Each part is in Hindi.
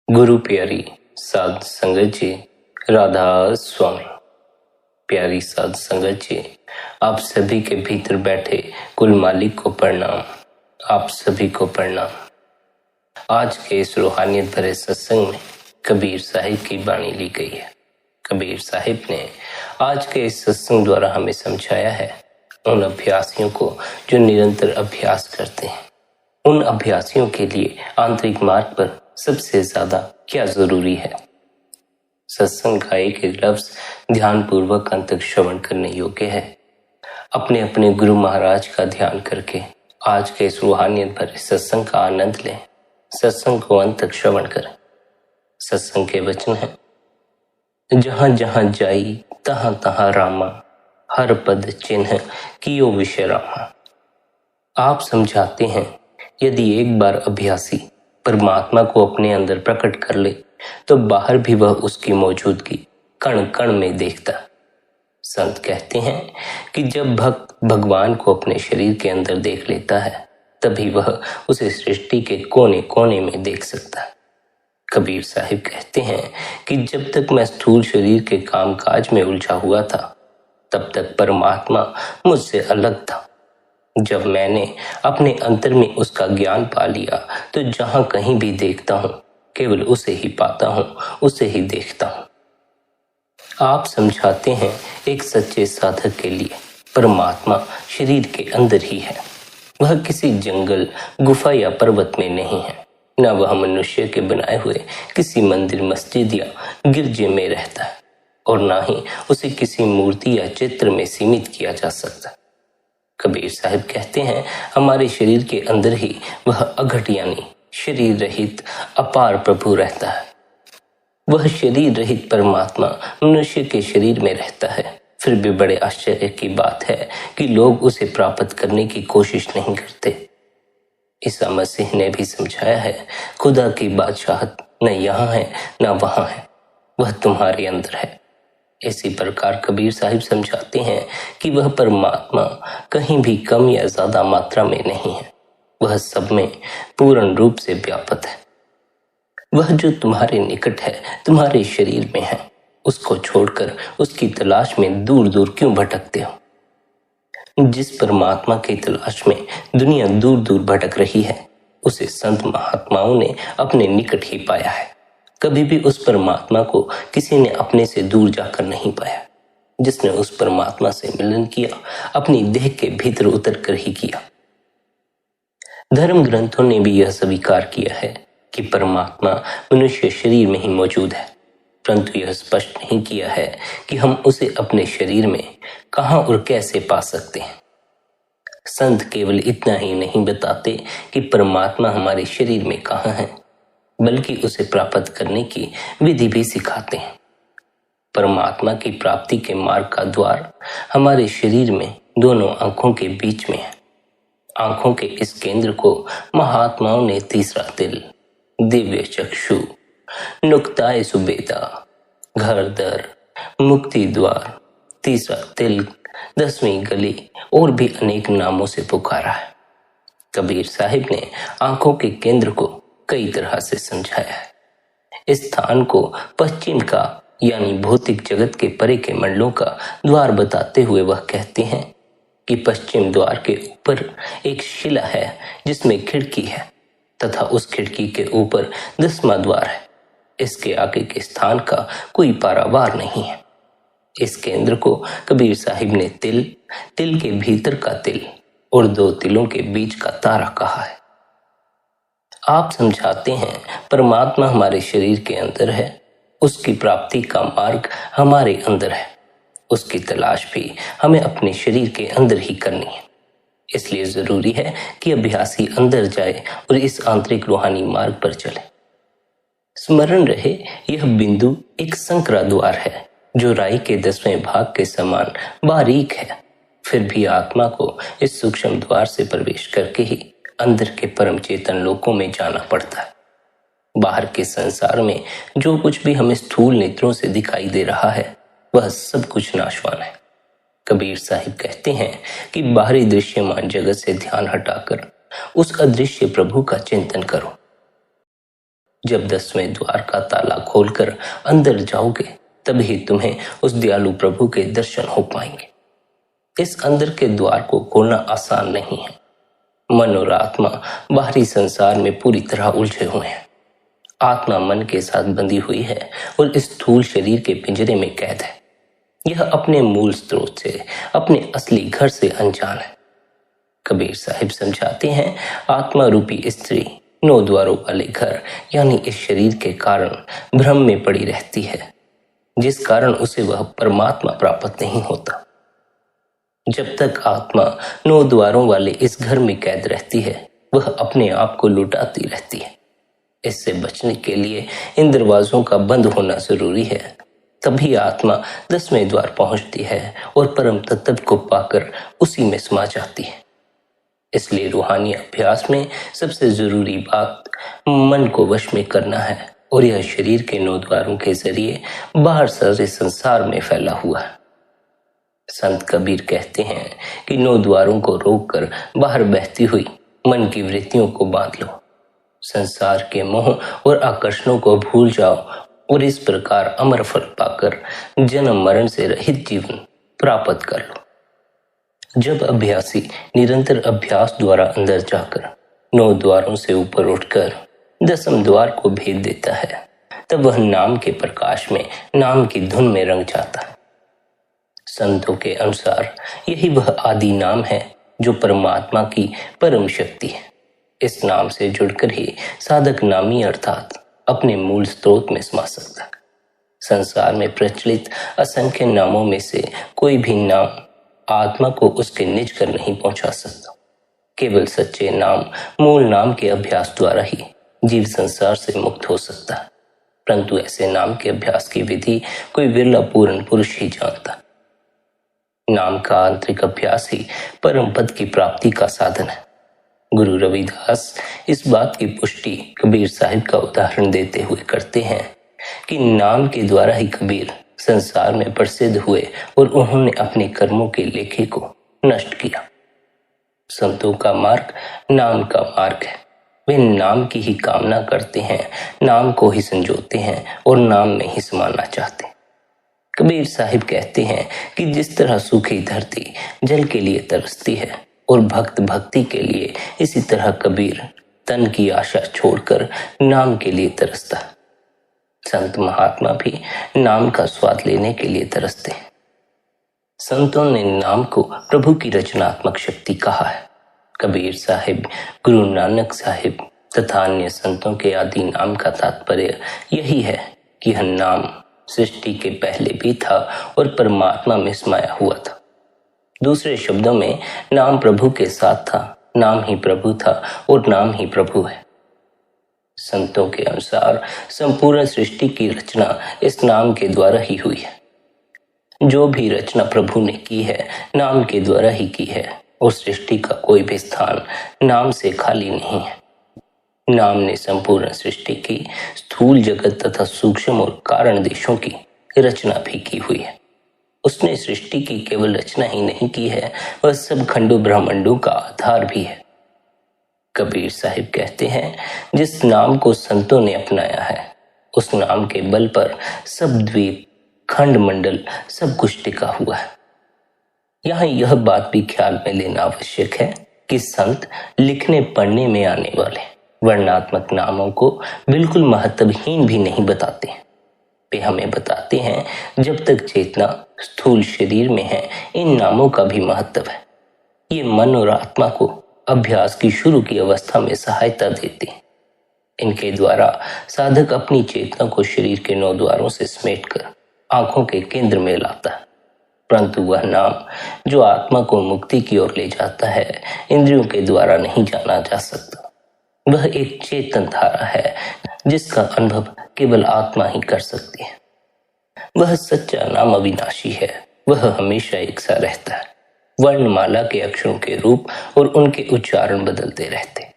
गुरु प्यारी साध संगत जी, राधा स्वामी। प्यारी साध संगत जी, आप सभी के भीतर बैठे कुल मालिक को प्रणाम। आप सभी को प्रणाम। आज के इस रूहानियत भरे सत्संग में कबीर साहिब की वाणी ली गई है। कबीर साहिब ने आज के इस सत्संग द्वारा हमें समझाया है उन अभ्यासियों को जो निरंतर अभ्यास करते हैं। उन अभ्यासियों के लिए आंतरिक मार्ग पर सबसे ज्यादा क्या जरूरी है। सत्संग का एक एक लफ्ज ध्यान पूर्वक अंत तक श्रवण करने योग्य है। अपने अपने गुरु महाराज का ध्यान करके आज के इस रूहानियत भरे सत्संग का आनंद लें। सत्संग को अंत तक श्रवण करें। सत्संग के वचन है, जहां जहां जाई तहां तहां रामा, हर पद चिन्ह कियो विश्रामा। आप समझाते हैं, यदि एक बार अभ्यासी परमात्मा को अपने अंदर प्रकट कर ले तो बाहर भी वह उसकी मौजूदगी कण कण में देखता। संत कहते हैं कि जब भक्त भगवान को अपने शरीर के अंदर देख लेता है तभी वह उसे सृष्टि के कोने कोने में देख सकता है। कबीर साहिब कहते हैं कि जब तक मैं स्थूल शरीर के कामकाज में उलझा हुआ था तब तक परमात्मा मुझसे अलग था। जब मैंने अपने अंतर में उसका ज्ञान पा लिया तो जहां कहीं भी देखता हूं केवल उसे ही पाता हूं, उसे ही देखता हूं। आप समझाते हैं, एक सच्चे साधक के लिए परमात्मा शरीर के अंदर ही है। वह किसी जंगल, गुफा या पर्वत में नहीं है। न वह मनुष्य के बनाए हुए किसी मंदिर, मस्जिद या गिरजे में रहता है और ना ही उसे किसी मूर्ति या चित्र में सीमित किया जा सकता। कबीर साहिब कहते हैं, हमारे शरीर के अंदर ही वह अघट यानी शरीर रहित अपार प्रभु रहता है। वह शरीर रहित परमात्मा मनुष्य के शरीर में रहता है। फिर भी बड़े आश्चर्य की बात है कि लोग उसे प्राप्त करने की कोशिश नहीं करते। ईसा मसीह ने भी समझाया है, खुदा की बादशाहत न यहाँ है न वहां है, वह तुम्हारे अंदर है। इसी प्रकार कबीर साहिब समझाते हैं कि वह परमात्मा कहीं भी कम या ज्यादा मात्रा में नहीं है। वह सब में पूर्ण रूप से व्याप्त है। वह जो तुम्हारे निकट है, तुम्हारे शरीर में है, उसको छोड़कर उसकी तलाश में दूर दूर क्यों भटकते हो। जिस परमात्मा की तलाश में दुनिया दूर दूर भटक रही है उसे संत महात्माओं ने अपने निकट ही पाया है। कभी भी उस परमात्मा को किसी ने अपने से दूर जाकर नहीं पाया। जिसने उस परमात्मा से मिलन किया अपनी देह के भीतर उतर कर ही किया। धर्म ग्रंथों ने भी यह स्वीकार किया है कि परमात्मा मनुष्य शरीर में ही मौजूद है, परंतु यह स्पष्ट नहीं किया है कि हम उसे अपने शरीर में कहां और कैसे पा सकते हैं। संत केवल इतना ही नहीं बताते कि परमात्मा हमारे शरीर में कहां है, बल्कि उसे प्राप्त करने की विधि भी सिखाते हैं। परमात्मा की प्राप्ति के मार्ग का द्वार हमारे शरीर में दोनों आंखों के बीच में है। आंखों के इस केंद्र को महात्माओं ने तीसरा तिल, दिव्य चक्षु, नुक्ताए सुबेदा, घर दर, मुक्ति द्वार, तीसरा तिल, 10वीं गली और भी अनेक नामों से पुकारा है। कबीर साहिब ने आंखों के केंद्र को कई तरह से समझाया है। इस स्थान को पश्चिम का यानी भौतिक जगत के परे के मंडलों का द्वार बताते हुए वह कहते हैं कि पश्चिम द्वार के ऊपर एक शिला है जिसमें खिड़की है तथा उस खिड़की के ऊपर 10वां द्वार है। इसके आगे के स्थान का कोई पारावार नहीं है। इस केंद्र को कबीर साहिब ने तिल, तिल के भीतर का तिल और 2 तिलों के बीच का तारा कहा है। आप समझाते हैं, परमात्मा हमारे शरीर के अंदर है, उसकी प्राप्ति का मार्ग हमारे अंदर है, उसकी तलाश भी हमें अपने शरीर के अंदर ही करनी है। इसलिए जरूरी है कि अभ्यासी अंदर जाए और इस आंतरिक रूहानी मार्ग पर चले। स्मरण रहे, यह बिंदु एक संकरा द्वार है जो राई के 10वें भाग के समान बारीक है। फिर भी आत्मा को इस सूक्ष्म द्वार से प्रवेश करके ही अंदर के परम चेतन लोकों में जाना पड़ता है। बाहर के संसार में जो कुछ भी हमें स्थूल नेत्रों से दिखाई दे रहा है वह सब कुछ नाशवान है। कबीर साहिब कहते हैं कि बाहरी दृश्यमान जगत से ध्यान हटाकर उस अदृश्य प्रभु का चिंतन करो। जब 10वें द्वार का ताला खोलकर अंदर जाओगे तभी तुम्हें उस दयालु प्रभु के दर्शन हो पाएंगे। इस अंदर के द्वार को खोलना आसान नहीं है। मन और आत्मा बाहरी संसार में पूरी तरह उलझे हुए हैं। आत्मा मन के साथ बंधी हुई है और इस स्थूल शरीर के पिंजरे में कैद है। यह अपने मूल स्रोत से, अपने असली घर से अनजान है। कबीर साहिब समझाते हैं, आत्मा रूपी स्त्री 9 द्वारों वाले घर यानी इस शरीर के कारण भ्रम में पड़ी रहती है, जिस कारण उसे वह परमात्मा प्राप्त नहीं होता। जब तक आत्मा 9 द्वारों वाले इस घर में कैद रहती है, वह अपने आप को लुटाती रहती है। इससे बचने के लिए इन दरवाजों का बंद होना जरूरी है। तभी आत्मा 10वें द्वार पहुंचती है और परम तत्व को पाकर उसी में समा जाती है। इसलिए रूहानी अभ्यास में सबसे जरूरी बात मन को वश में करना है और यह शरीर के 9 द्वारों के जरिए बाहर सारे संसार में फैला हुआ है। संत कबीर कहते हैं कि 9 द्वारों को रोककर बाहर बहती हुई मन की वृत्तियों को बांध लो, संसार के मोह और आकर्षणों को भूल जाओ और इस प्रकार अमर फल पाकर जन्म मरण से रहित जीवन प्राप्त कर लो। जब अभ्यासी निरंतर अभ्यास द्वारा अंदर जाकर 9 द्वारों से ऊपर उठकर 10वें द्वार को भेद देता है, तब वह नाम के प्रकाश में, नाम की धुन में रंग जाता है। संतों के अनुसार यही वह आदि नाम है जो परमात्मा की परम शक्ति है। इस नाम से जुड़कर ही साधक नामी अर्थात अपने मूल स्रोत में समा सकता है। संसार में प्रचलित असंख्य नामों में से कोई भी नाम आत्मा को उसके निज कर नहीं पहुंचा सकता। केवल सच्चे नाम, मूल नाम के अभ्यास द्वारा ही जीव संसार से मुक्त हो सकता है। परंतु ऐसे नाम के अभ्यास की विधि कोई विरला पूर्ण पुरुष ही जानता। नाम का आंतरिक अभ्यास ही परम पद की प्राप्ति का साधन है। गुरु रविदास इस बात की पुष्टि कबीर साहिब का उदाहरण देते हुए करते हैं कि नाम के द्वारा ही कबीर संसार में प्रसिद्ध हुए और उन्होंने अपने कर्मों के लेखे को नष्ट किया। संतों का मार्ग नाम का मार्ग है। वे नाम की ही कामना करते हैं, नाम को ही संजोते हैं और नाम में ही समाना चाहते हैं। कबीर साहिब कहते हैं कि जिस तरह सूखी धरती जल के लिए तरसती है और भक्त भक्ति के लिए, इसी तरह कबीर तन की आशा छोड़कर नाम के लिए तरसता है। संत महात्मा भी नाम का स्वाद लेने के लिए तरसते हैं। संतों ने नाम को प्रभु की रचनात्मक शक्ति कहा है। कबीर साहिब, गुरु नानक साहिब तथा अन्य संतों के आदि नाम का तात्पर्य यही है कि यह नाम सृष्टि के पहले भी था और परमात्मा में समाया हुआ था। दूसरे शब्दों में नाम प्रभु के साथ था, नाम ही प्रभु था और नाम ही प्रभु है। संतों के अनुसार संपूर्ण सृष्टि की रचना इस नाम के द्वारा ही हुई है। जो भी रचना प्रभु ने की है, नाम के द्वारा ही की है और सृष्टि का कोई भी स्थान नाम से खाली नहीं है। नाम ने संपूर्ण सृष्टि की, स्थूल जगत तथा सूक्ष्म और कारण देशों की रचना भी की हुई है। उसने सृष्टि की केवल रचना ही नहीं की है, वह सब खंडों ब्रह्मांडों का आधार भी है। कबीर साहिब कहते हैं, जिस नाम को संतों ने अपनाया है, उस नाम के बल पर सब द्वीप, खंड मंडल सब कुछ टिका हुआ है। यहाँ यह बात भी ख्याल में लेना आवश्यक है कि संत लिखने पढ़ने में आने वाले वर्णात्मक नामों को बिल्कुल महत्वहीन भी नहीं बताते। वे हमें बताते हैं जब तक चेतना स्थूल शरीर में है, इन नामों का भी महत्व है। ये मन और आत्मा को अभ्यास की शुरू की अवस्था में सहायता देते हैं। इनके द्वारा साधक अपनी चेतना को शरीर के 9 द्वारों से समेटकर आंखों के केंद्र में लाता है। परंतु वह नाम जो आत्मा को मुक्ति की ओर ले जाता है, इंद्रियों के द्वारा नहीं जाना जा सकता। वह एक चेतन धारा है जिसका अनुभव केवल आत्मा ही कर सकती है। वह सच्चा नाम अविनाशी है, वह हमेशा एक सा रहता है। वर्णमाला के अक्षरों के रूप और उनके उच्चारण बदलते रहते,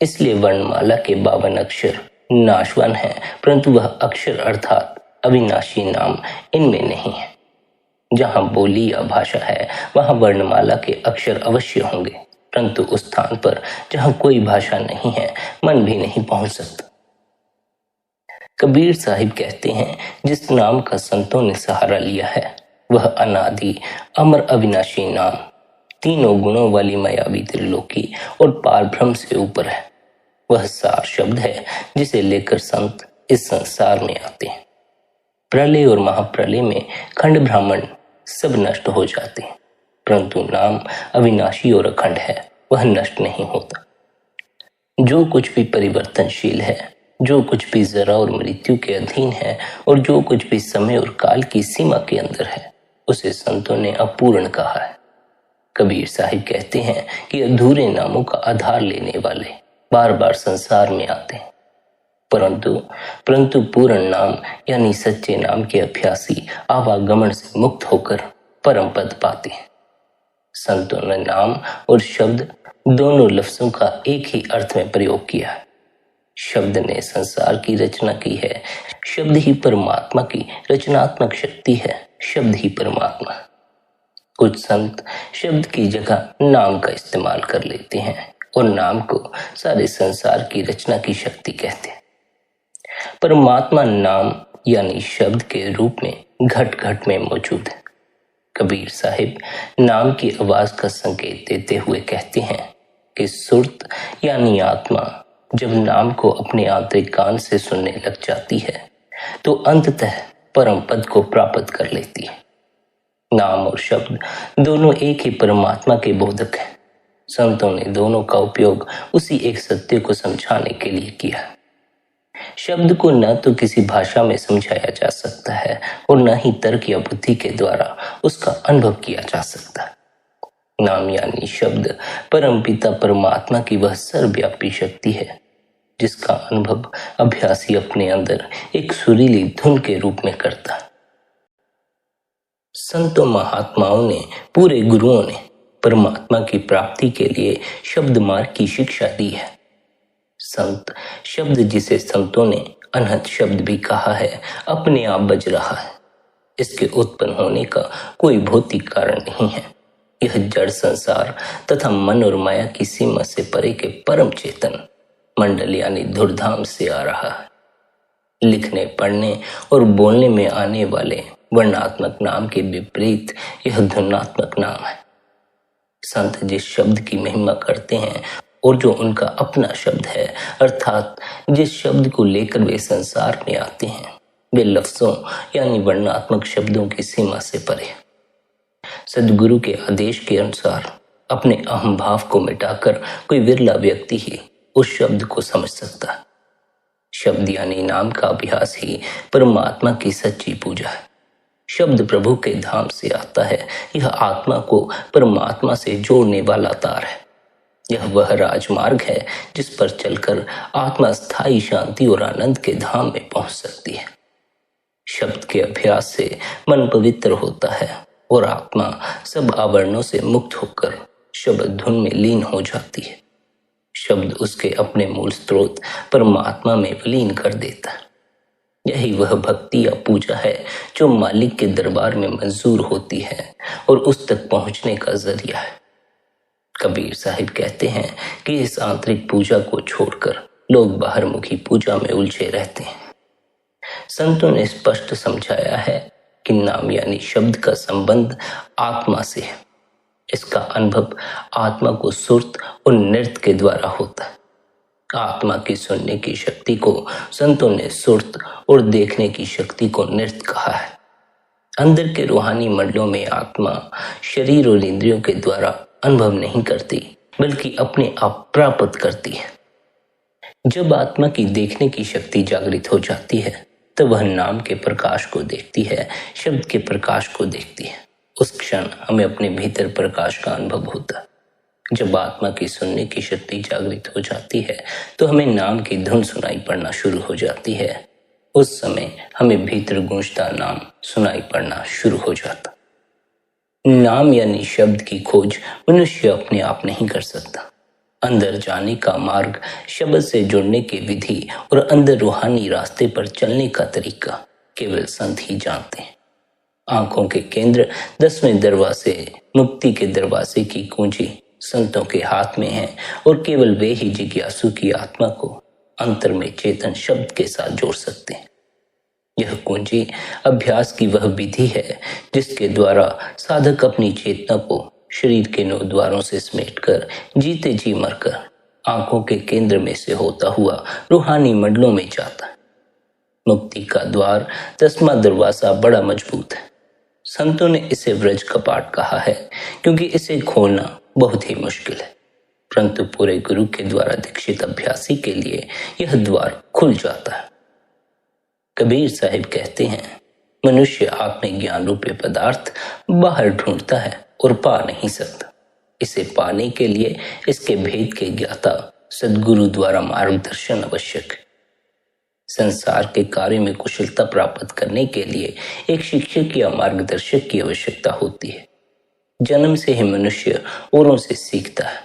इसलिए वर्णमाला के 52 अक्षर नाशवान हैं, परंतु वह अक्षर अर्थात अविनाशी नाम इनमें नहीं है। जहां बोली या भाषा है, वहां वर्णमाला के अक्षर अवश्य होंगे, परंतु उस स्थान पर जहां कोई भाषा नहीं है, मन भी नहीं पहुंच सकता। कबीर साहिब कहते हैं, जिस नाम का संतों ने सहारा लिया है वह अनादि अमर अविनाशी नाम तीनों गुणों वाली मायावी त्रिलोकी और पार ब्रह्म से ऊपर है। वह सार शब्द है जिसे लेकर संत इस संसार में आते हैं। प्रलय और महाप्रलय में खंड ब्राह्मण सब नष्ट हो जाते हैं, परंतु नाम अविनाशी और अखंड है, वह नष्ट नहीं होता। जो कुछ भी परिवर्तनशील है, जो कुछ भी जरा और मृत्यु के अधीन है और जो कुछ भी समय और काल की सीमा के अंदर है, उसे संतों ने अपूर्ण कहा है। कबीर साहिब कहते हैं कि अधूरे नामों का आधार लेने वाले बार बार संसार में आते हैं, परंतु पूर्ण नाम यानी सच्चे नाम के अभ्यासी आवागमन से मुक्त होकर परम पद पाते हैं। संतों ने नाम और शब्द दोनों लफ्जों का एक ही अर्थ में प्रयोग किया है। शब्द ने संसार की रचना की है, शब्द ही परमात्मा की रचनात्मक शक्ति है, शब्द ही परमात्मा। कुछ संत शब्द की जगह नाम का इस्तेमाल कर लेते हैं और नाम को सारे संसार की रचना की शक्ति कहते हैं। परमात्मा नाम यानी शब्द के रूप में घट घट में मौजूद है। कबीर साहिब नाम की आवाज का संकेत देते हुए कहते हैं कि सुरत यानी आत्मा जब नाम को अपने आंतरिक कान से सुनने लग जाती है तो अंततः परम पद को प्राप्त कर लेती है। नाम और शब्द दोनों एक ही परमात्मा के बोधक हैं। संतों ने दोनों का उपयोग उसी एक सत्य को समझाने के लिए किया। शब्द को न तो किसी भाषा में समझाया जा सकता है और न ही तर्क या बुद्धि के द्वारा उसका अनुभव किया जा सकता है। नाम यानी शब्द परमपिता परमात्मा की वह सर्वव्यापी शक्ति है जिसका अनुभव अभ्यासी अपने अंदर एक सुरीली धुन के रूप में करता है। संतों महात्माओं ने, पूरे गुरुओं ने परमात्मा की प्राप्ति के लिए शब्द मार्ग की शिक्षा दी है। संत शब्द, जिसे संतों ने अनहद शब्द भी कहा है, अपने आप बज रहा है। इसके उत्पन्न होने का कोई भौतिक कारण नहीं है। यह जड़ संसार तथा मन और माया की सीमा से परे के परम चेतन मंडल यानी धुरधाम से आ रहा है। लिखने, पढ़ने और बोलने में आने वाले वर्णात्मक नाम के विपरीत यह धुनात्मक नाम है। संत जिस शब्द की महिमा करते हैं और जो उनका अपना शब्द है, अर्थात जिस शब्द को लेकर वे संसार में आते हैं, वे लफ्जों यानी वर्णात्मक शब्दों की सीमा से परे। सद्गुरु के आदेश के अनुसार अपने अहम भाव को मिटाकर कोई विरला व्यक्ति ही उस शब्द को समझ सकता है। शब्द यानी नाम का अभ्यास ही परमात्मा की सच्ची पूजा है। शब्द प्रभु के धाम से आता है। यह आत्मा को परमात्मा से जोड़ने वाला तार है। यह वह राजमार्ग है जिस पर चलकर आत्मा स्थायी शांति और आनंद के धाम में पहुंच सकती है। शब्द के अभ्यास से मन पवित्र होता है और आत्मा सब आवरणों से मुक्त होकर शब्द धुन में लीन हो जाती है। शब्द उसके अपने मूल स्रोत परमात्मा में विलीन कर देता है। यही वह भक्ति या पूजा है जो मालिक के दरबार में मंजूर होती है और उस तक पहुंचने का जरिया है। कबीर साहिब कहते हैं कि इस आंतरिक पूजा को छोड़कर लोग बाहरमुखी पूजा में उलझे रहते हैं। संतों ने स्पष्ट समझाया है कि नाम यानी शब्द का संबंध आत्मा से है। इसका अनुभव आत्मा को सुरत और नृत्य के द्वारा होता है। आत्मा की सुनने की शक्ति को संतों ने सुरत और देखने की शक्ति को नृत्य कहा है। अंदर के रूहानी मंडलों में आत्मा शरीर और इंद्रियों के द्वारा अनुभव नहीं करती, बल्कि अपने आप प्राप्त करती है। जब आत्मा की देखने की शक्ति जागृत हो जाती है, तब वह नाम के प्रकाश को देखती है, शब्द के प्रकाश को देखती है। उस क्षण हमें अपने भीतर प्रकाश का अनुभव होता है। जब आत्मा की सुनने की शक्ति जागृत हो जाती है, तो हमें नाम की धुन सुनाई पड़ना शुरू हो जाती है। उस समय हमें भीतर गूंजता नाम सुनाई पड़ना शुरू हो जाता। नाम यानी शब्द की खोज मनुष्य अपने आप नहीं कर सकता। अंदर जाने का मार्ग, शब्द से जुड़ने की विधि और अंदर रूहानी रास्ते पर चलने का तरीका केवल संत ही जानते हैं। आंखों के केंद्र 10वें दरवाजे, मुक्ति के दरवाजे की कुंजी संतों के हाथ में है और केवल वे ही जिज्ञासु की आत्मा को अंतर में चेतन शब्द के साथ जोड़ सकते हैं। यह कुंजी अभ्यास की वह विधि है जिसके द्वारा साधक अपनी चेतना को शरीर के 9 द्वारों से समेटकर जीते जी मरकर आंखों के केंद्र में से होता हुआ रूहानी मंडलों में जाता है। मुक्ति का द्वार 10वां दरवाजा बड़ा मजबूत है। संतों ने इसे व्रज कपाट कहा है क्योंकि इसे खोलना बहुत ही मुश्किल है, परंतु पूरे गुरु के द्वारा दीक्षित अभ्यासी के लिए यह द्वार खुल जाता है। कबीर साहिब कहते हैं, मनुष्य आत्मज्ञान रूपी पदार्थ बाहर ढूंढता है और पा नहीं सकता। इसे पाने के लिए इसके भेद के ज्ञाता सद्गुरु द्वारा मार्गदर्शन आवश्यक है। संसार के कार्य में कुशलता प्राप्त करने के लिए एक शिक्षक या मार्गदर्शक की आवश्यकता होती है। जन्म से ही मनुष्य औरों से सीखता है।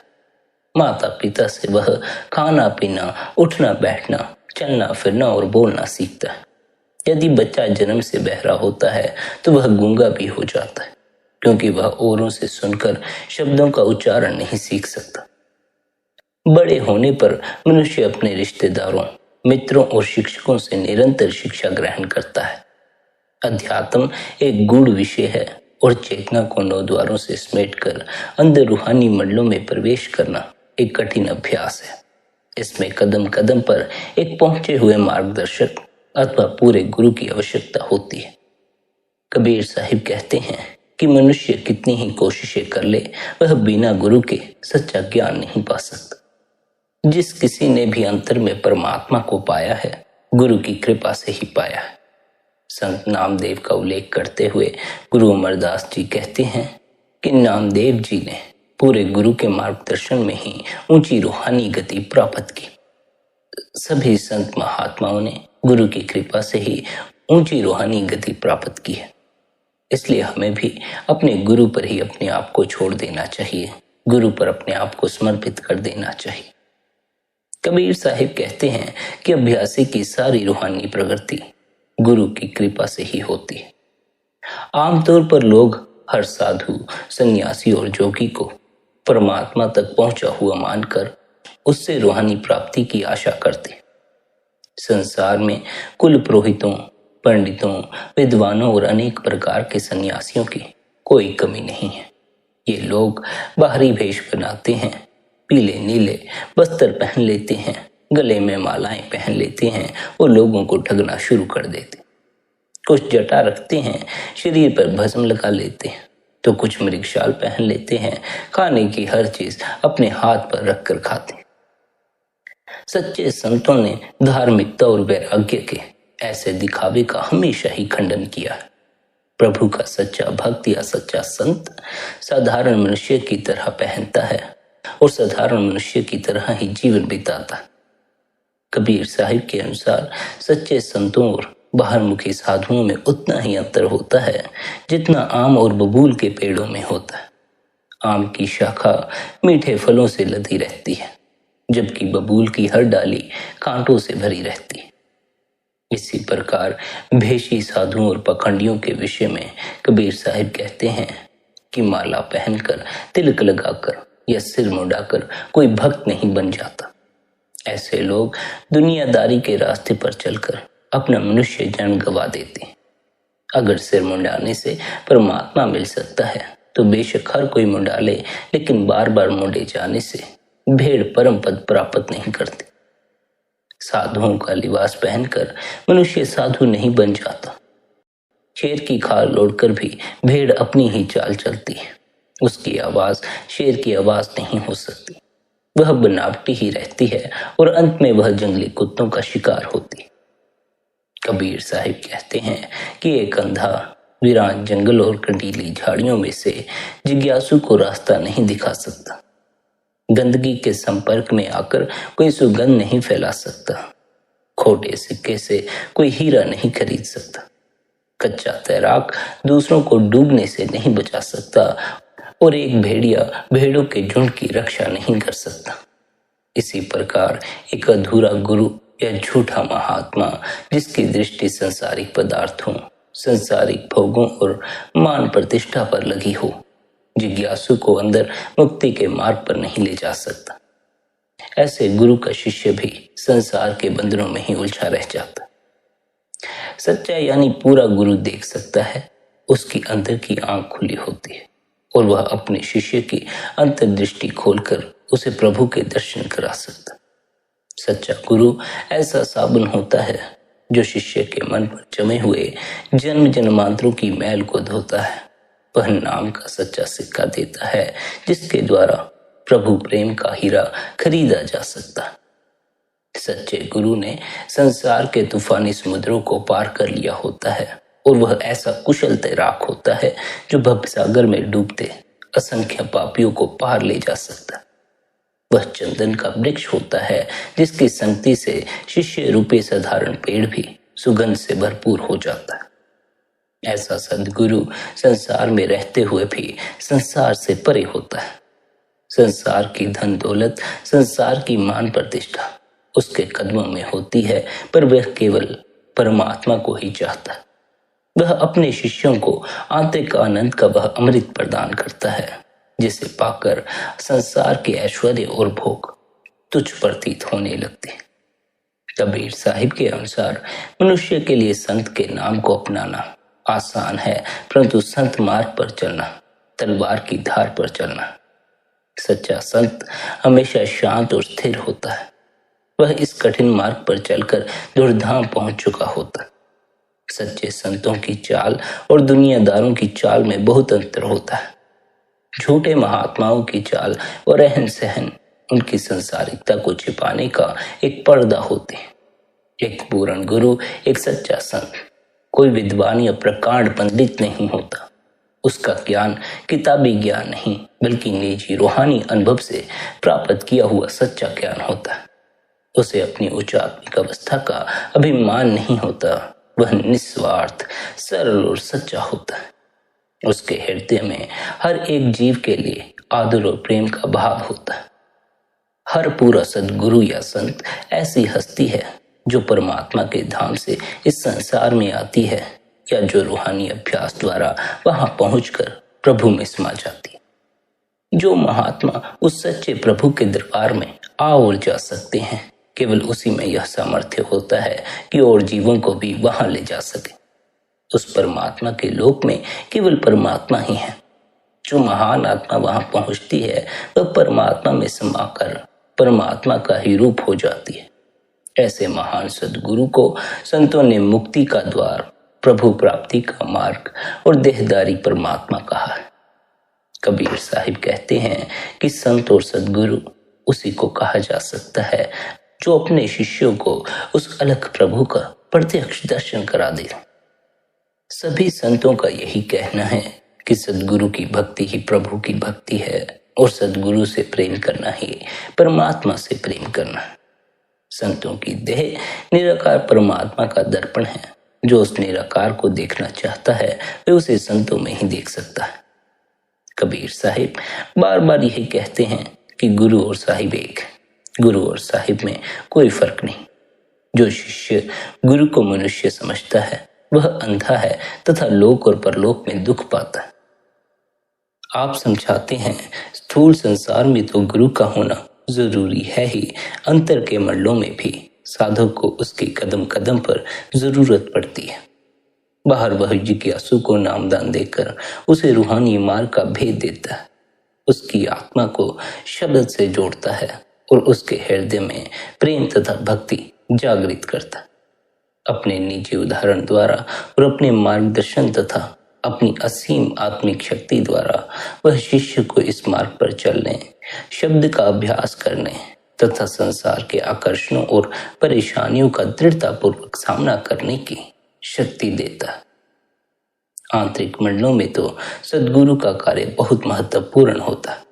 माता पिता से वह खाना पीना, उठना बैठना, चलना फिरना और बोलना सीखता है। यदि बच्चा जन्म से बहरा होता है तो वह गूंगा भी हो जाता है, क्योंकि वह औरों से सुनकर शब्दों का उच्चारण नहीं सीख सकता। बड़े होने पर मनुष्य अपने रिश्तेदारों, मित्रों और शिक्षकों से निरंतर शिक्षा ग्रहण करता है। अध्यात्म एक गूढ़ विषय है और चेतना को 9 द्वारों से समेटकर अंदर रूहानी मंडलों में प्रवेश करना एक कठिन अभ्यास है। इसमें कदम कदम पर एक पहुंचे हुए मार्गदर्शक अथवा पूरे गुरु की आवश्यकता होती है। कबीर साहिब कहते हैं कि मनुष्य कितनी ही कोशिशें कर ले, वह बिना गुरु के सच्चा ज्ञान नहीं पा सकता। जिस किसी ने भी अंतर में परमात्मा को पाया है, गुरु की कृपा से ही पाया है। संत नामदेव का उल्लेख करते हुए गुरु अमरदास जी कहते हैं कि नामदेव जी ने पूरे गुरु के मार्गदर्शन में ही ऊंची रूहानी गति प्राप्त की। सभी संत महात्माओं ने गुरु की कृपा से ही ऊंची रूहानी गति प्राप्त की है। इसलिए हमें भी अपने गुरु पर ही अपने आप को छोड़ देना चाहिए, गुरु पर अपने आप को समर्पित कर देना चाहिए। कबीर साहिब कहते हैं कि अभ्यासी की सारी रूहानी प्रगति गुरु की कृपा से ही होती है। आमतौर पर लोग हर साधु, सन्यासी और जोगी को परमात्मा तक पहुंचा हुआ मानकर उससे रूहानी प्राप्ति की आशा करते हैं। संसार में कुल पुरोहितों, पंडितों, विद्वानों और अनेक प्रकार के सन्यासियों की कोई कमी नहीं है। ये लोग बाहरी भेष बनाते हैं, पीले नीले वस्त्र पहन लेते हैं, गले में मालाएं पहन लेते हैं और लोगों को ठगना शुरू कर देते। कुछ जटा रखते हैं, शरीर पर भस्म लगा लेते हैं, तो कुछ मृगशाल पहन लेते हैं, खाने की हर चीज अपने हाथ पर रखकर खाते हैं। सच्चे संतों ने धार्मिकता और वैराग्य के ऐसे दिखावे का हमेशा ही खंडन किया है। प्रभु का सच्चा भक्त या सच्चा संत साधारण मनुष्य की तरह पहनता है और साधारण मनुष्य की तरह ही जीवन बिताता है। कबीर साहिब के अनुसार सच्चे संतों और बाहरमुखी साधुओं में उतना ही अंतर होता है जितना आम और बबूल के पेड़ों में होता है। आम की शाखा मीठे फलों से लदी रहती है, जबकि बबूल की हर डाली कांटों से भरी रहती है। इसी प्रकार भेषी साधुओं और पखंडियों के विषय में कबीर साहिब कहते हैं कि माला पहनकर, तिलक लगाकर या सिर मुंडाकर कोई भक्त नहीं बन जाता। ऐसे लोग दुनियादारी के रास्ते पर चलकर अपना मनुष्य जन्म गवा देते हैं। अगर सिर मुंडाने से परमात्मा मिल सकता है तो बेशक हर कोई मुंडा ले, लेकिन बार बार मुंडे जाने से भेड़ परम पद प्राप्त नहीं करती। साधुओं का लिबास पहनकर मनुष्य साधु नहीं बन जाता। शेर की खाल ओढ़कर भी भेड़ अपनी ही चाल चलती है। उसकी आवाज शेर की आवाज नहीं हो सकती। वह बनावटी ही रहती है और अंत में वह जंगली कुत्तों का शिकार होती है। कबीर साहिब कहते हैं कि एक अंधा वीरान जंगल और कंटीली झाड़ियों में से जिज्ञासु को रास्ता नहीं दिखा सकता। गंदगी के संपर्क में आकर कोई सुगंध नहीं फैला सकता। खोटे सिक्के से कोई हीरा नहीं खरीद सकता। कच्चा तैराक दूसरों को डूबने से नहीं बचा सकता और एक भेड़िया भेड़ों के झुंड की रक्षा नहीं कर सकता। इसी प्रकार एक अधूरा गुरु या झूठा महात्मा जिसकी दृष्टि संसारिक पदार्थों, संसारिक भोगों और मान प्रतिष्ठा पर लगी हो, जिज्ञासु को अंदर मुक्ति के मार्ग पर नहीं ले जा सकता। ऐसे गुरु का शिष्य भी संसार के बंधनों में ही उलझा रह जाता। सच्चा यानी पूरा गुरु देख सकता है, उसकी अंदर की आंख खुली होती है और वह अपने शिष्य की अंतर्दृष्टि खोलकर उसे प्रभु के दर्शन करा सकता है। सच्चा गुरु ऐसा साबुन होता है जो शिष्य के मन पर जमे हुए जन्म जन्मांतरों की मैल को धोता है। वह नाम का सच्चा सिक्का देता है जिसके द्वारा प्रभु प्रेम का हीरा खरीदा जा सकता है। सच्चे गुरु ने संसार के तूफानी समुद्रों को पार कर लिया होता है और वह ऐसा कुशल तैराक होता है जो भवसागर में डूबते असंख्य पापियों को पार ले जा सकता है। वह चंदन का वृक्ष होता है जिसकी संगति से शिष्य रूपी साधारण पेड़ भी सुगंध से भरपूर हो जाता है। ऐसा सद्गुरु संसार में रहते हुए भी संसार से परे होता है। संसार की धन दौलत, संसार की मान प्रतिष्ठा उसके कदमों में होती है, पर वह केवल परमात्मा को ही चाहता है। वह अपने शिष्यों को आंतरिक आनंद का वह अमृत प्रदान करता है जिसे पाकर संसार के ऐश्वर्य और भोग तुच्छ प्रतीत होने लगते हैं। कबीर साहिब के अनुसार मनुष्य के लिए संत के नाम को अपनाना आसान है, परंतु संत मार्ग पर चलना तलवार की धार पर चलना। सच्चा संत हमेशा शांत और स्थिर होता है। वह इस कठिन मार्ग पर चलकर दुर्धाम पहुंच चुका होता है। सच्चे संतों की चाल और दुनियादारों की चाल में बहुत अंतर होता है। झूठे महात्माओं की चाल और रहन सहन उनकी संसारिकता को छिपाने का एक पर्दा होते हैं। एक पूर्ण गुरु, एक सच्चा संत कोई विद्वान या प्रकांड पंडित नहीं होता। उसका ज्ञान किताबी ज्ञान नहीं बल्कि निजी रूहानी अनुभव से प्राप्त किया हुआ सच्चा ज्ञान होता है। उसे अपनी उच्च आत्मिक अवस्था का अभिमान नहीं होता। वह निस्वार्थ, सरल और सच्चा होता है। उसके हृदय में हर एक जीव के लिए आदर और प्रेम का भाव होता है। हर पूरा सद्गुरु या संत ऐसी हस्ती है जो परमात्मा के धाम से इस संसार में आती है या जो रूहानी अभ्यास द्वारा वहां पहुंचकर प्रभु में समा जाती है। जो महात्मा उस सच्चे प्रभु के दरबार में आ और जा सकते हैं, केवल उसी में यह सामर्थ्य होता है कि और जीवों को भी वहां ले जा सके। उस परमात्मा के लोक में केवल परमात्मा ही है। जो महान आत्मा वहां पहुंचती है वह परमात्मा में समाकर परमात्मा का ही रूप हो जाती है। ऐसे महान सद्गुरु को संतों ने मुक्ति का द्वार, प्रभु प्राप्ति का मार्ग और देहदारी परमात्मा कहा है। कबीर साहिब कहते हैं कि संत और सद्गुरु उसी को कहा जा सकता है जो अपने शिष्यों को उस अलग प्रभु का प्रत्यक्ष दर्शन करा दे। सभी संतों का यही कहना है कि सद्गुरु की भक्ति ही प्रभु की भक्ति है और सद्गुरु से प्रेम करना ही परमात्मा से प्रेम करना है। संतों की देह निराकार परमात्मा का दर्पण है। जो उस निराकार को देखना चाहता है वह उसे संतों में ही देख सकता है। कबीर साहिब बार बार यही कहते हैं कि गुरु और साहिब एक, गुरु और साहिब में कोई फर्क नहीं। जो शिष्य गुरु को मनुष्य समझता है वह अंधा है तथा लोक और परलोक में दुख पाता है। आप समझाते हैं स्थूल संसार में तो गुरु का होना जरूरी है ही, अंतर के मंडलों में भी साधक को उसकी कदम कदम पर जरूरत पड़ती है। बाहर वह जिज्ञासु को नामदान देकर उसे रूहानी मार्ग का भेद देता है, उसकी आत्मा को शब्द से जोड़ता है और उसके हृदय में प्रेम तथा भक्ति जागृत करता है। अपने निजी उदाहरण द्वारा और अपने मार्गदर्शन तथा अपनी असीम आत्मिक शक्ति द्वारा वह शिष्य को इस मार्ग पर चलने, शब्द का अभ्यास करने तथा संसार के आकर्षणों और परेशानियों का दृढ़तापूर्वक सामना करने की शक्ति देता है। आंतरिक मंडलों में तो सद्गुरु का कार्य बहुत महत्वपूर्ण होता है।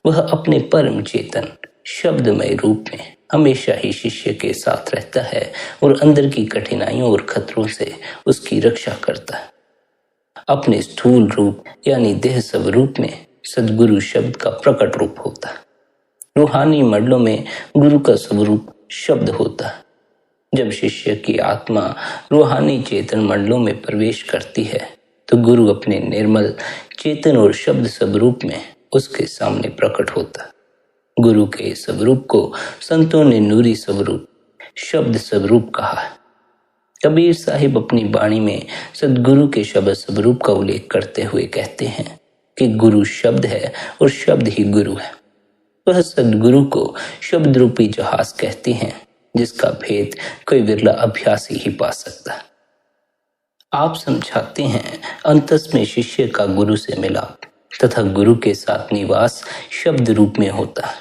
वह अपने परम चेतन शब्दमय रूप में हमेशा ही शिष्य के साथ रहता है और अंदर की कठिनाइयों और खतरों से उसकी रक्षा करता है। अपने स्थूल रूप यानी देह स्वरूप में सद्गुरु शब्द का प्रकट रूप होता है। रूहानी मंडलों में गुरु का स्वरूप शब्द होता है। जब शिष्य की आत्मा रूहानी चेतन मंडलों में प्रवेश करती है तो गुरु अपने निर्मल चेतन और शब्द स्वरूप में उसके सामने प्रकट होता है। गुरु के स्वरूप को संतों ने नूरी स्वरूप, शब्द स्वरूप कहा है। कबीर साहिब अपनी वाणी में सदगुरु के शब्द स्वरूप का उल्लेख करते हुए कहते हैं कि गुरु शब्द है और शब्द ही गुरु है। वह सदगुरु को शब्द रूपी जहाज कहते हैं, जिसका भेद कोई विरला अभ्यासी ही पा सकता है। आप समझाते हैं, अंतस में शिष्य का गुरु से मिलाप तथा गुरु के साथ निवास शब्द रूप में होता है।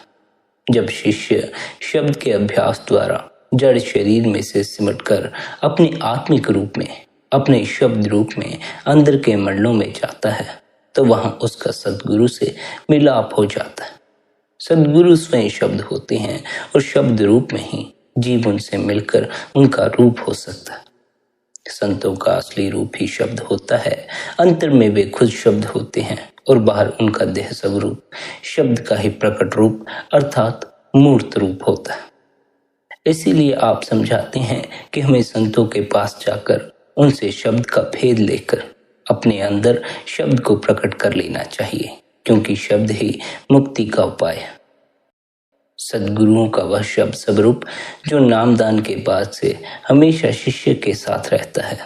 जब शिष्य शब्द के अभ्यास द्वारा जड़ शरीर में से सिमटकर अपने आत्मिक रूप में, अपने शब्द रूप में अंदर के मंडलों में जाता है, तो वहां उसका सदगुरु से मिलाप हो जाता है। सदगुरु स्वयं शब्द होते हैं और शब्द रूप में ही जीव उनसे मिलकर उनका रूप हो सकता है। संतों का असली रूप ही शब्द होता है। अंतर में वे खुद शब्द होते हैं और बाहर उनका देह स्वरूप शब्द का ही प्रकट रूप अर्थात मूर्त रूप होता है। इसीलिए आप समझाते हैं कि हमें संतों के पास जाकर उनसे शब्द का भेद लेकर अपने अंदर शब्द को प्रकट कर लेना चाहिए, क्योंकि शब्द ही मुक्ति का उपाय है। सद्गुरुओं का वह शब्द स्वरूप जो नामदान के बाद से हमेशा शिष्य के साथ रहता है,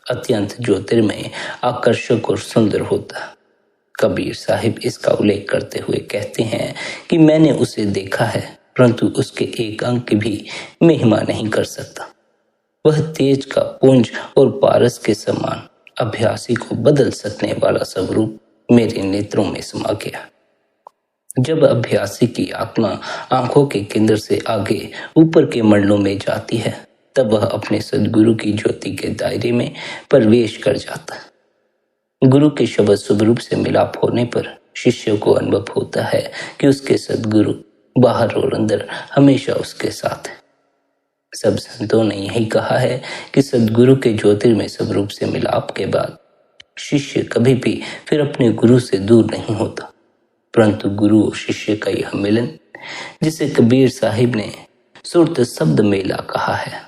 अत्यंत ज्योतिर्मय, आकर्षक और सुंदर होता है। कबीर साहिब इसका उल्लेख करते हुए कहते हैं कि मैंने उसे देखा है, परंतु उसके एक अंक की भी महिमा नहीं कर सकता। वह तेज का पुंज और पारस के समान अभ्यासी को बदल सकने वाला स्वरूप मेरे नेत्रों में समा गया। जब अभ्यासी की आत्मा आंखों के केंद्र से आगे ऊपर के मंडलों में जाती है, तब वह अपने सद्गुरु की ज्योति के दायरे में प्रवेश कर जाता है। गुरु के शब्द स्वरूप से मिलाप होने पर शिष्य को अनुभव होता है कि उसके सद्गुरु बाहर और अंदर हमेशा उसके साथ है। सब संतों ने यही कहा है कि सद्गुरु के ज्योतिर्मय स्वरूप से मिलाप के बाद शिष्य कभी भी फिर अपने गुरु से दूर नहीं होता, परंतु गुरु और शिष्य का यह मिलन, जिसे कबीर साहिब ने सुरत शब्द मेला कहा है,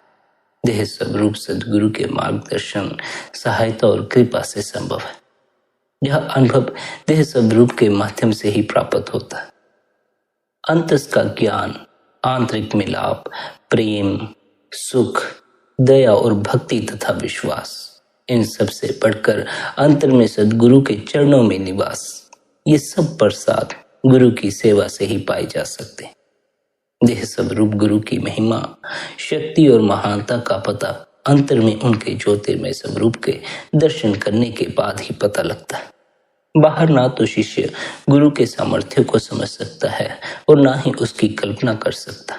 देह स्वरूप सद्गुरु के मार्गदर्शन, सहायता और कृपा से संभव है। यह अनुभव देह स्वरूप के माध्यम से ही प्राप्त होता है। अंतस का ज्ञान, आंतरिक मिलाप, प्रेम, सुख, दया और भक्ति तथा विश्वास, इन सब से बढ़कर अंतर में सद्गुरु के चरणों में निवास, ये सब प्रसाद गुरु की सेवा से ही पाए जा सकते हैं। देह स्वरूप गुरु की महिमा, शक्ति और महानता का पता अंतर में उनके ज्योतिर्मय स्वरूप के दर्शन करने के बाद ही पता लगता है। बाहर ना तो शिष्य गुरु के सामर्थ्य को समझ सकता है और ना ही उसकी कल्पना कर सकता।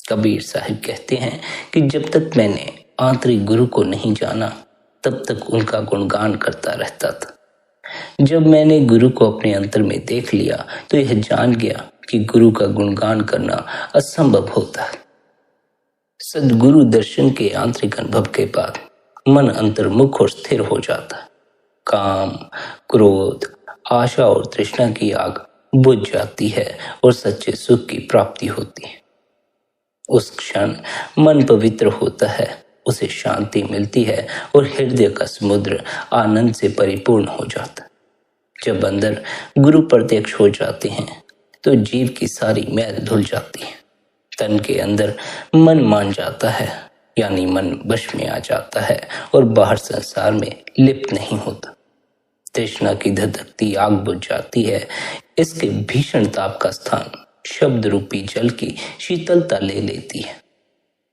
कबीर साहिब कहते हैं कि जब तक मैंने आंतरिक गुरु को नहीं जाना, तब तक उनका गुणगान करता रहता था। जब मैंने गुरु को अपने अंतर में देख लिया, तो यह जान गया कि गुरु का गुणगान करना असंभव होता है। सद्गुरु दर्शन के आंतरिक अनुभव के बाद मन अंतर्मुख और स्थिर हो जाता है। काम, क्रोध, आशा और तृष्णा की आग बुझ जाती है और सच्चे सुख की प्राप्ति होती है। उस क्षण मन पवित्र होता है, उसे शांति मिलती है और हृदय का समुद्र आनंद से परिपूर्ण हो जाता है। जब अंदर गुरु प्रत्यक्ष हो जाते हैं, तो जीव की सारी मैल धुल जाती है। तन के अंदर मन मान जाता है, यानी मन वश में आ जाता है और बाहर संसार में लिप्त नहीं होता। तृष्णा की धधकती आग बुझ जाती है। इसके भीषण ताप का स्थान शब्द रूपी जल की शीतलता ले लेती है।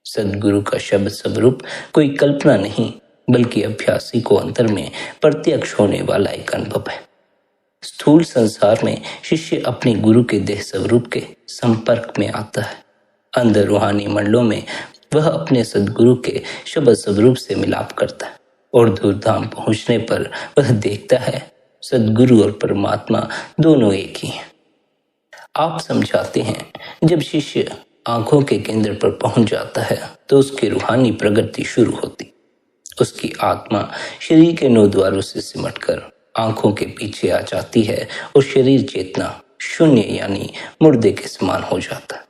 सद्गुरु का शब्द स्वरूप कोई कल्पना नहीं, बल्कि अभ्यासी को अंतर में प्रत्यक्ष होने वाला एक अनुभव है। स्थूल संसार में शिष्य अपने गुरु के देह स्वरूप के संपर्क में आता है। अंदर रूहानी मंडलों में वह अपने सद्गुरु के शब्द स्वरूप से मिलाप करता है और धूमधाम पहुंचने पर वह देखता है सद्गुरु और परमात्मा दोनों एक ही हैं। आप समझाते हैं, जब शिष्य आंखों के केंद्र पर पहुंच जाता है, तो उसकी रूहानी प्रगति शुरू होती। उसकी आत्मा शरीर के 9 द्वारों से सिमटकर आंखों के पीछे आ जाती है और शरीर चेतना शून्य यानी मुर्दे के समान हो जाता है।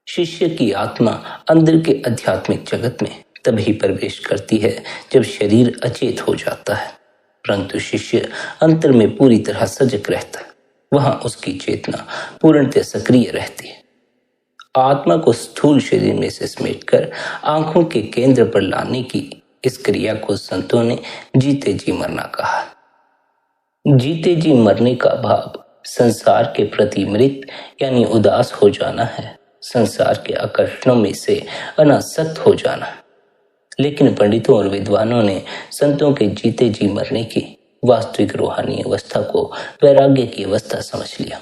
शिष्य की आत्मा अंदर के आध्यात्मिक जगत में तभी प्रवेश करती है जब शरीर अचेत हो जाता है, परंतु शिष्य अंतर में पूरी तरह सजग रहता है। वहां उसकी चेतना पूर्णतः सक्रिय रहती है। आत्मा को स्थूल शरीर में से समेटकर आंखों के केंद्र पर लाने की इस क्रिया को संतों ने जीते जी मरना कहा। जीते जी मरने का भाव संसार के प्रति मृत यानी उदास हो जाना है, संसार के आकर्षणों में से अनासक्त हो जाना। लेकिन पंडितों और विद्वानों ने संतों के जीते जी मरने की वास्तविक रूहानी अवस्था को वैराग्य की अवस्था समझ लिया।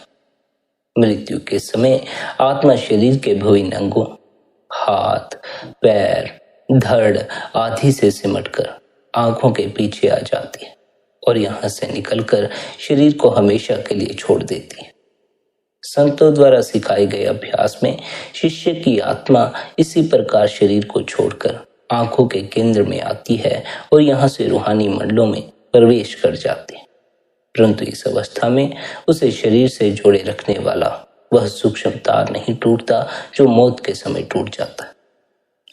मृत्यु के समय आत्मा शरीर के विभिन्न अंगों, हाथ, पैर, धड़ आदि से सिमटकर आंखों के पीछे आ जाती है और यहां से निकलकर शरीर को हमेशा के लिए छोड़ देती है। संतों द्वारा सिखाए गए अभ्यास में शिष्य की आत्मा इसी प्रकार शरीर को छोड़कर आंखों के केंद्र में आती है और यहां से रूहानी मंडलों में प्रवेश कर जाती है। परंतु इस अवस्था में उसे शरीर से जोड़े रखने वाला वह सूक्ष्म तार नहीं टूटता जो मौत के समय टूट जाता है।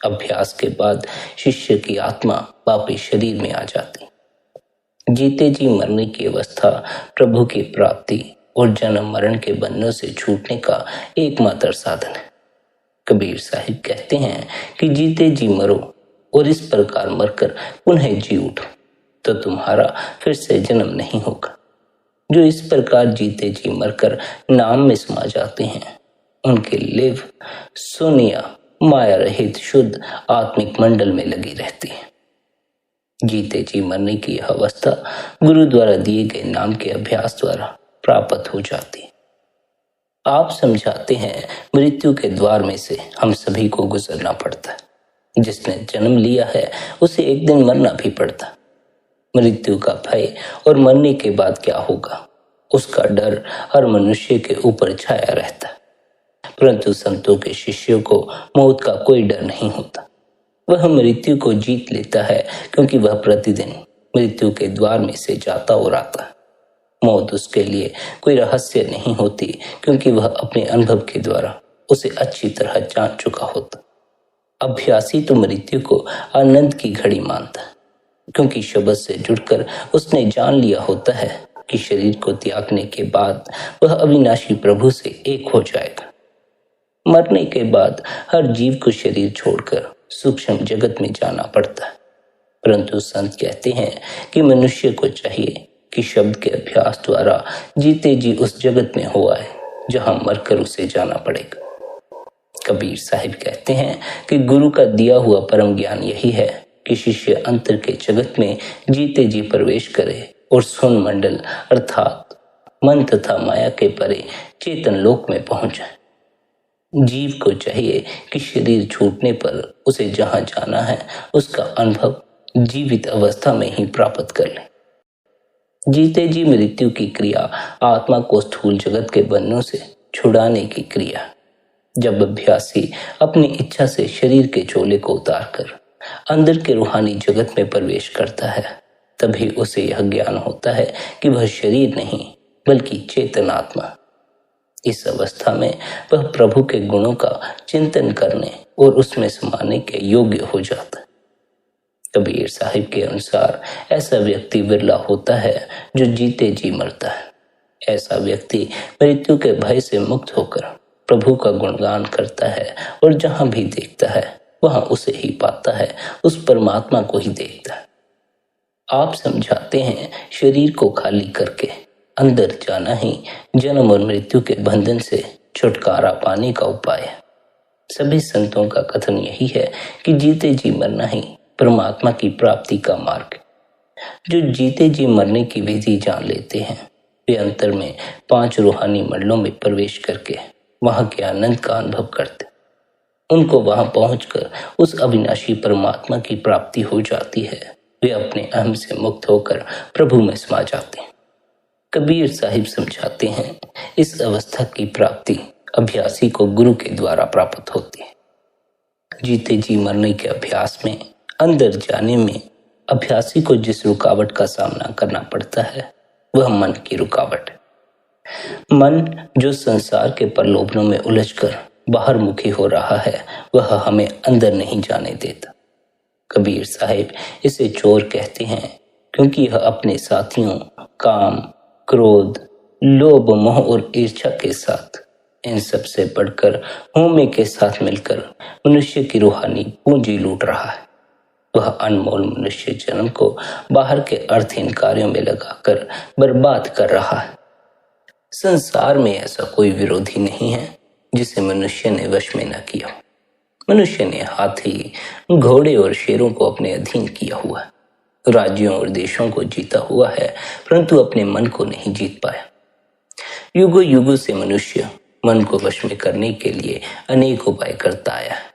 अभ्यास के बाद शिष्य की आत्मा वापस शरीर में आ जाती। जीते जी मरने की अवस्था प्रभु की प्राप्ति और जन्म मरण के बंधनों से छूटने का एकमात्र साधन है। कबीर साहिब कहते हैं कि जीते जी मरो और इस प्रकार मरकर पुनः जी उठो तो तुम्हारा फिर से जन्म नहीं होगा। जो इस प्रकार जीते जी मरकर नाम में समा जाते हैं उनके लिव सोनिया माया रहित शुद्ध आत्मिक मंडल में लगी रहती है। जीते जी मरने की यह अवस्था गुरु द्वारा दिए गए नाम के अभ्यास द्वारा प्राप्त हो जाती है। आप समझाते हैं मृत्यु के द्वार में से हम सभी को गुजरना पड़ता है। जिसने जन्म लिया है उसे एक दिन मरना भी पड़ता। मृत्यु का भय और मरने के बाद क्या होगा उसका डर हर मनुष्य के ऊपर छाया रहता है, परंतु संतों के शिष्यों को मौत का कोई डर नहीं होता। वह मृत्यु को जीत लेता है क्योंकि वह प्रतिदिन मृत्यु के द्वार में से जाता और आता है। मौत उसके लिए कोई रहस्य नहीं होती क्योंकि वह अपने अनुभव के द्वारा उसे अच्छी तरह जान चुका होता। अभ्यासी तो मृत्यु को आनंद की घड़ी मानता है क्योंकि शब्द से जुड़कर उसने जान लिया होता है कि शरीर को त्यागने के बाद वह अविनाशी प्रभु से एक हो जाएगा। मरने के बाद हर जीव को शरीर छोड़कर सूक्ष्म जगत में जाना पड़ता है, परंतु संत कहते हैं कि मनुष्य को चाहिए कि शब्द के अभ्यास द्वारा जीते जी उस जगत में हो आए जहां मरकर उसे जाना पड़ेगा। कबीर साहिब कहते हैं कि गुरु का दिया हुआ परम ज्ञान यही है कि शिष्य अंतर के जगत में जीते जी प्रवेश करे और स्वर्ण मंडल अर्थात मन तथा माया के परे चेतन लोक में पहुंच जाए। जीव को चाहिए कि शरीर छूटने पर उसे जहां जाना है उसका अनुभव जीवित अवस्था में ही प्राप्त कर ले। जीते जी मृत्यु की क्रिया आत्मा को स्थूल जगत के बंधनों से छुड़ाने की क्रिया। जब अभ्यासी अपनी इच्छा से शरीर के चोले को उतारकर अंदर के रूहानी जगत में प्रवेश करता है तभी उसे यह ज्ञान होता है कि वह शरीर नहीं बल्कि चेतन आत्मा। इस अवस्था में वह प्रभु के गुणों का चिंतन करने और उसमें समाने के योग्य हो जाता है। कबीर साहिब के अनुसार ऐसा व्यक्ति विरला होता है जो जीते जी मरता है। ऐसा व्यक्ति मृत्यु के भय से मुक्त होकर प्रभु का गुणगान करता है और जहां भी देखता है वहां उसे ही पाता है, उस परमात्मा को ही देखता है। आप समझाते हैं शरीर को खाली करके अंदर जाना ही जन्म और मृत्यु के बंधन से छुटकारा पाने का उपाय है। सभी संतों का कथन यही है कि जीते जी मरना ही परमात्मा की प्राप्ति का मार्ग। जो जीते जी मरने की विधि जान लेते हैं वे अंतर में 5 रूहानी मंडलों में प्रवेश करके वहां के आनंद का अनुभव करते। उनको वहां पहुंचकर उस अविनाशी परमात्मा की प्राप्ति हो जाती है। वे अपने अहम से मुक्त होकर प्रभु में समा जाते हैं। कबीर साहिब समझाते हैं इस अवस्था की प्राप्ति अभ्यासी को गुरु के द्वारा प्राप्त होती है। जीते जी मरने के अभ्यास में अंदर जाने में अभ्यासी को जिस रुकावट का सामना करना पड़ता है वह मन की रुकावट है। मन जो संसार के प्रलोभनों में उलझकर बाहर मुखी हो रहा है वह हमें अंदर नहीं जाने देता। कबीर साहिब इसे चोर कहते हैं क्योंकि यह अपने साथियों काम, क्रोध, लोभ, मोह और ईर्ष्या के साथ इन सब से बढ़कर होमे के साथ मिलकर मनुष्य की रूहानी पूंजी लूट रहा है। वह अनमोल मनुष्य जन्म को बाहर के अर्थहीन कार्यों में लगाकर बर्बाद कर रहा है। संसार में ऐसा कोई विरोधी नहीं है जिसे मनुष्य ने वश में न किया। मनुष्य ने हाथी, घोड़े और शेरों को अपने अधीन किया हुआ है, राज्यों और देशों को जीता हुआ है, परंतु अपने मन को नहीं जीत पाया। युगों युगों से मनुष्य मन को वश में करने के लिए अनेक उपाय करता आया है।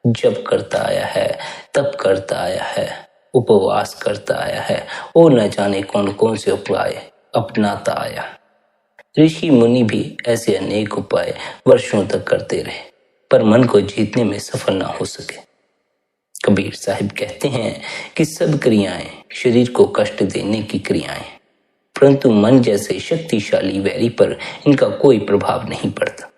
जब करता आया है, तब करता आया है, उपवास करता आया है और न जाने कौन कौन से उपाय अपनाता आया। ऋषि मुनि भी ऐसे अनेक उपाय वर्षों तक करते रहे, पर मन को जीतने में सफल ना हो सके। कबीर साहिब कहते हैं कि सब क्रियाएं शरीर को कष्ट देने की क्रियाएं, परंतु मन जैसे शक्तिशाली वैरी पर इनका कोई प्रभाव नहीं पड़ता।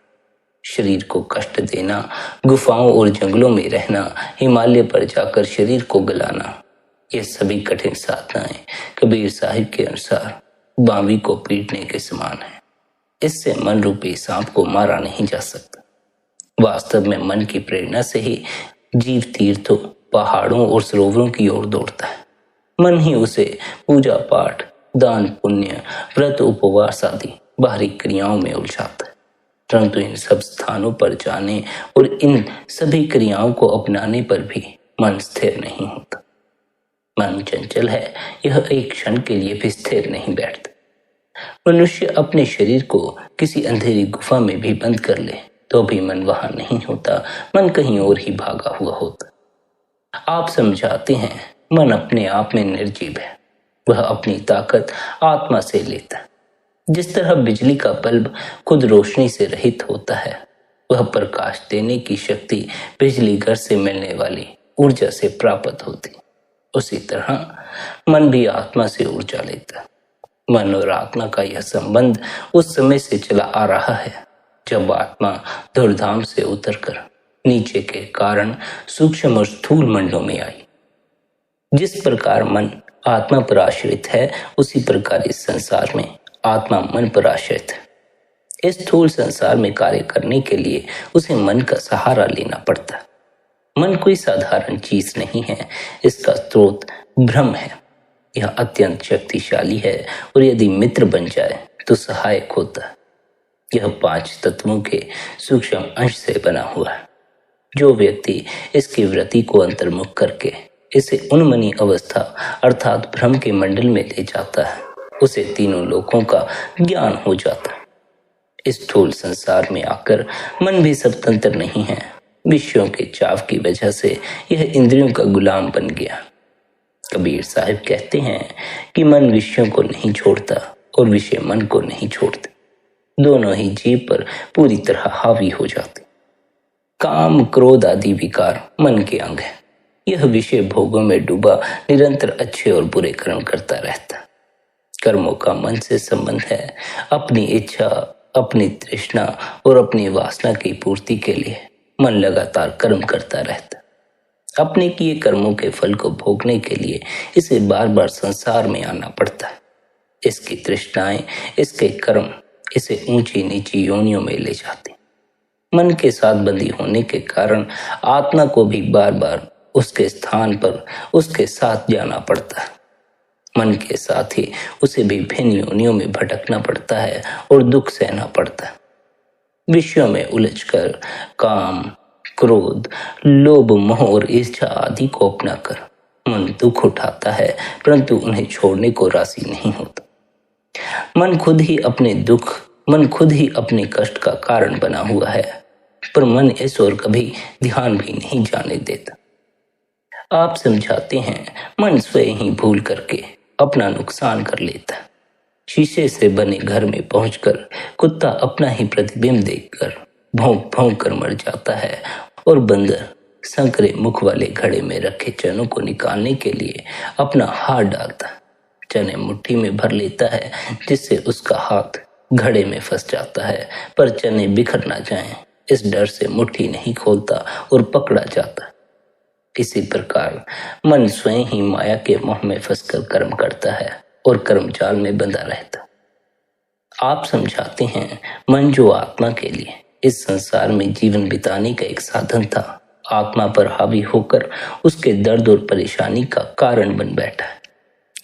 शरीर को कष्ट देना, गुफाओं और जंगलों में रहना, हिमालय पर जाकर शरीर को गलाना, ये सभी कठिन साधनाएं कबीर साहिब के अनुसार बावी को पीटने के समान है। इससे मन रूपी सांप को मारा नहीं जा सकता। वास्तव में मन की प्रेरणा से ही जीव तीर्थों, पहाड़ों और सरोवरों की ओर दौड़ता है। मन ही उसे पूजा पाठ, दान पुण्य, व्रत उपवास आदि बाहरी क्रियाओं में उलझाता है, परंतु इन सब स्थानों पर जाने और इन सभी क्रियाओं को अपनाने पर भी मन स्थिर नहीं होता। मन चंचल है, यह एक क्षण के लिए भी स्थिर नहीं बैठता। मनुष्य अपने शरीर को किसी अंधेरी गुफा में भी बंद कर ले तो भी मन वहां नहीं होता, मन कहीं और ही भागा हुआ होता। आप समझाते हैं मन अपने आप में निर्जीव है, वह अपनी ताकत आत्मा से लेता है। जिस तरह बिजली का बल्ब खुद रोशनी से रहित होता है, वह प्रकाश देने की शक्ति बिजली घर से मिलने वाली ऊर्जा से प्राप्त होती, उसी तरह मन भी आत्मा से ऊर्जा लेता है। मन और आत्मा का यह संबंध उस समय से चला आ रहा है जब आत्मा धूर्धाम से उतरकर नीचे के कारण सूक्ष्म और स्थूल मंडलों में आई। जिस प्रकार मन आत्मा पर आश्रित है, उसी प्रकार इस संसार में आत्मा मन पर आश्रित है। इस स्थूल संसार में कार्य करने के लिए उसे मन का सहारा लेना पड़ता है। मन कोई साधारण चीज नहीं है, इसका स्रोत ब्रह्म है। यह अत्यंत शक्तिशाली है और यदि मित्र बन जाए तो सहायक होता है। यह 5 तत्वों के सूक्ष्म अंश से बना हुआ है। जो व्यक्ति इसकी वृत्ति को अंतर्मुख करके इसे उन्मनी अवस्था अर्थात भ्रम के मंडल में ले जाता है, उसे तीनों लोकों का ज्ञान हो जाता है। इस स्थूल संसार में आकर मन भी स्वतंत्र नहीं है। विषयों के चाव की वजह से यह इंद्रियों का गुलाम बन गया। कबीर साहिब कहते हैं कि मन विषयों को नहीं छोड़ता और विषय मन को नहीं छोड़ते, दोनों ही जीव पर पूरी तरह हावी हो जाते। काम, क्रोध आदि विकार मन के अंग है। यह विषय भोगों में डूबा निरंतर अच्छे और बुरे कर्म करता रहता। कर्मों का मन से संबंध है। अपनी इच्छा, अपनी तृष्णा और अपनी वासना की पूर्ति के लिए मन लगातार कर्म करता रहता। अपने किए कर्मों के फल को भोगने के लिए इसे बार बार संसार में आना पड़ता है। इसकी तृष्णाएं, इसके कर्म इसे ऊंची नीची योनियों में ले जाते। मन के साथ बंदी होने के कारण आत्मा को भी बार बार उसके स्थान पर उसके साथ जाना पड़ता है। मन के साथ ही उसे भी भिन्न योनियों में भटकना पड़ता है और दुख सहना पड़ता है। विषयों में उलझकर काम, क्रोध, लोभ, मोह और इच्छा आदि को अपनाकर मन दुख उठाता है, परंतु उन्हें छोड़ने को राजी नहीं होता। मन खुद ही अपने कष्ट का कारण बना हुआ है, पर मन इस ओर कभी ध्यान भी नहीं जाने देता। आप समझाते हैं मन स्वयं ही भूल करके अपना नुकसान कर लेता। शीशे से बने घर में पहुंचकर कुत्ता अपना ही प्रतिबिंब देखकर भौंक भौंक कर मर जाता है और बंदर संकरे मुख वाले घड़े में रखे चनों को निकालने के लिए अपना हाथ डालता। चने मुट्ठी में भर लेता है जिससे उसका हाथ घड़े में फंस जाता है, पर चने बिखर ना जाएं इस डर से मुट्ठी नहीं खोलता और पकड़ा जाता। इसी प्रकार मन स्वयं ही माया के मोह में फंसकर कर्म करता है और कर्म जाल में बंधा रहता। आप समझाते हैं मन जो आत्मा के लिए इस संसार में जीवन बिताने का एक साधन था, आत्मा पर हावी होकर उसके दर्द और परेशानी का कारण बन बैठा है।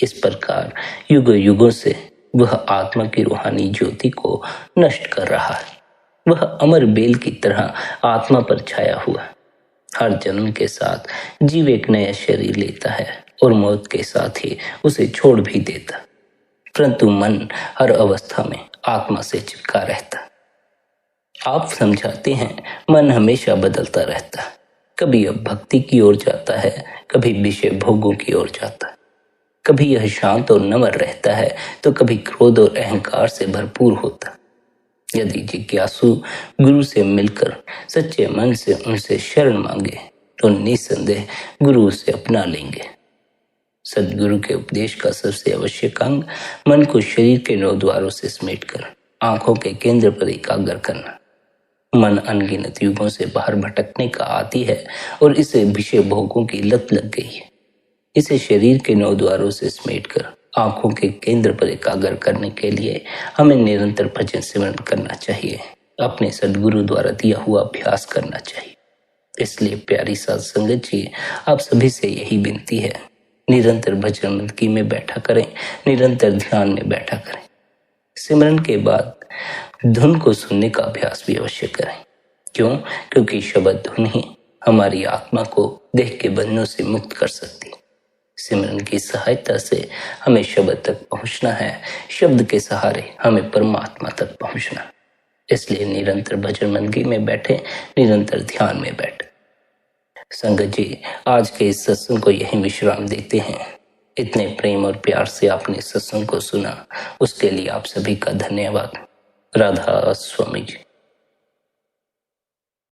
इस प्रकार युगों युगों से वह आत्मा की रूहानी ज्योति को नष्ट कर रहा है। वह अमर बेल की तरह आत्मा पर छाया हुआ है। हर जन्म के साथ जीव एक नया शरीर लेता है और मौत के साथ ही उसे छोड़ भी देता, परंतु मन हर अवस्था में आत्मा से चिपका रहता। आप समझाते हैं मन हमेशा बदलता रहता है, कभी अब भक्ति की ओर जाता है, कभी विषय भोगों की ओर जाता है। कभी यह शांत और नम्र रहता है तो कभी क्रोध और अहंकार से भरपूर होता। यदि जिज्ञासु गुरु से मिलकर सच्चे मन से उनसे शरण मांगे तो निस्संदेह गुरु उसे अपना लेंगे। सदगुरु के उपदेश का सबसे आवश्यक अंग मन को शरीर के 9 द्वारों से समेटकर आंखों के केंद्र पर एकाग्र करना। मन अनगिनत युगों से बाहर भटकने का आदी है और इसे विषय भोगों की लत लग गई है। इसे शरीर के 9 द्वारों से समेटकर आंखों के केंद्र पर एकाग्र करने के लिए हमें निरंतर भजन सिमरन करना चाहिए, अपने सदगुरु द्वारा दिया हुआ अभ्यास करना चाहिए। इसलिए प्यारी साध संगत जी, आप सभी से यही विनती है, निरंतर भजन मंदगी में बैठा करें, निरंतर ध्यान में बैठा करें। सिमरन के बाद धुन को सुनने का अभ्यास भी अवश्य करें। क्यों? क्योंकि शब्द धुन ही हमारी आत्मा को देह के बंधनों से मुक्त कर सकती। सिमरन की सहायता से हमें शब्द तक पहुंचना है, शब्द के सहारे हमें परमात्मा तक पहुंचना। इसलिए निरंतर भजन मंदगी में बैठे, निरंतर ध्यान में बैठे। संगत जी, आज के इस सत्संग को यही विश्राम देते हैं। इतने प्रेम और प्यार से आपने सत्संग को सुना, उसके लिए आप सभी का धन्यवाद। राधा स्वामी जी।